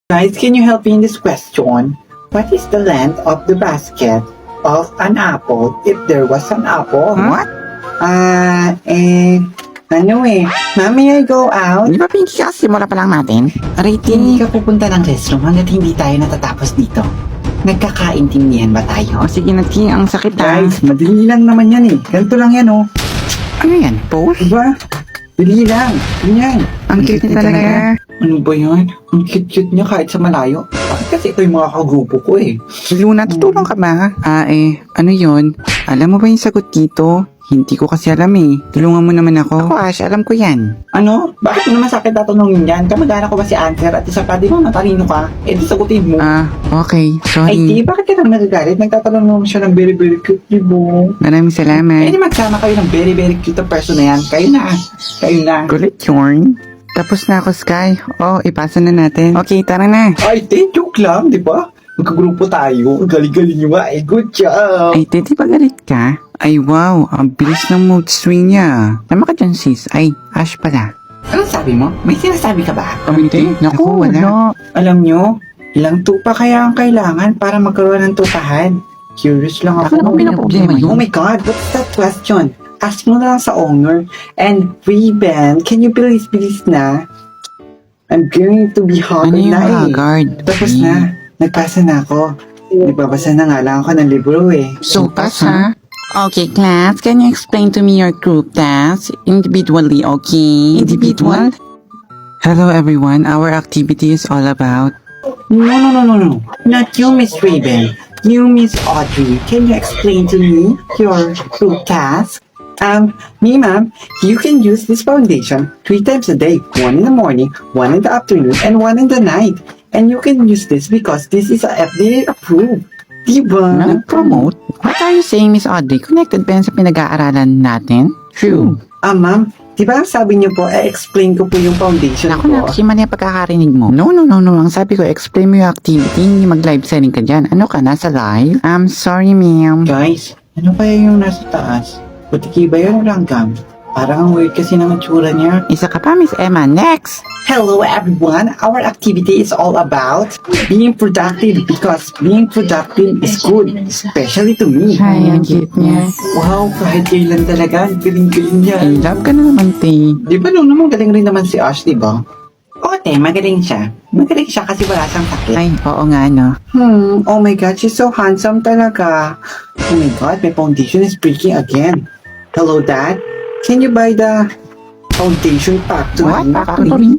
Guys, can you help me in this question? What is the length of the basket of an apple if there was an apple? What? Ma'am, may I go out? Di ba Pinky kasimula pa lang natin? Hindi Rating. ka pupunta ng restroom hanggat hindi tayo natatapos dito. Nagkakaintindihan ba tayo? O sige na, Ting, ang sakit ha. Guys, madali lang naman yan eh. Ganito lang yan oh. Ano yan? Pose? Diba? Dali lang. Ganyan. Ang cute niya talaga. Ano ba yan? Ang cute-cute niya kahit sa malayo. Bakit kasi ito yung mga kagrupo ko eh. Luna, tutulong ka ba? Ano yon? Alam mo ba yung sagot dito? Hindi ko kasi alam eh. Tulungan mo naman ako. Ako, Ash, alam ko yan. Ano? Bakit mo naman sa akin tatanungin yan? Kamag-anak ko ba si Answer? At isa pa, di ba matalino ka? Eh, di sagutin mo. Okay. Ay, di, Sorry. bakit ka nang nagagalit? Nagtatanong naman siya ng very, very cute, di ba? Maraming Eh, salamat. di magsama kayo ng very, very cute na person na yan. Kayo na. Kayo na. Kulit yarn. Tapos na ako, Sky. Oh, ipasa na natin. Okay, tara na. Ay, di, joke lang, di ba? Magkagrupo tayo. Galing-galing nyo nga. Eh, good job. Ay, di ba galit ka? Ay, wow. Ang bilis ng mood swing niya. Tama ka dyan, sis. Ay, Ash pala. Anong sabi mo? May sinasabi ka ba? Naku, wala. Alam nyo, ilang tupa kaya ang kailangan para magkaroon ng tupahan? Curious lang ako. Bakit naman pinaproblema yun? Oh my God, what's that question? Ask mo na lang sa owner. And Ray-Ban, can you please na? I'm going to be hot Ano yung na eh. haggard? Tapos na, nagpasa na ako. Nagbabasa na nga lang ako ng libro eh. So, pass, ha? Okay, class. Can you explain to me your group task individually, okay? Individual? Hello, everyone. Our activity is all about... No. Not you, Miss Ray-Ban. You, Miss Audrey. Can you explain to me your group task? Me, ma'am, you can use this foundation 3 times a day. 1 in the morning, 1 in the afternoon, and 1 in the night. And you can use this because this is FDA approved. Diba? Nag-promote? What are you saying, Miss Audrey? Connected ba yan sa pinag-aaralan natin? True. Ma'am, diba sabi niyo po, explain ko po yung foundation Naku na, ko. kasi mali ang pagkakarinig mo. No. Ang sabi ko, explain mo yung activity, hindi mag-live selling ka dyan. Ano ka, nasa live? I'm sorry, ma'am. Guys, ano kaya yung nasa taas? Putiki ba yun o langgam? Parang ang weird kasi ng itsura niya. Isa ka pa, Miss Emma. Next! Hello everyone, our activity is all about being productive because being productive is good, especially to me. Hi, ang cute niya. Wow, kahit kailan talaga, ang galing-galing niya. I love ka na naman, te. Di ba nung naman galing rin naman si Ash, di ba? Oo, te, magaling siya. Magaling siya kasi wala siyang sakit. Ay, oo nga, no. Oh my God, she's so handsome talaga. Oh my God, my foundation is breaking again. Hello, Dad? Can you buy the foundation pack to What? me? Factory?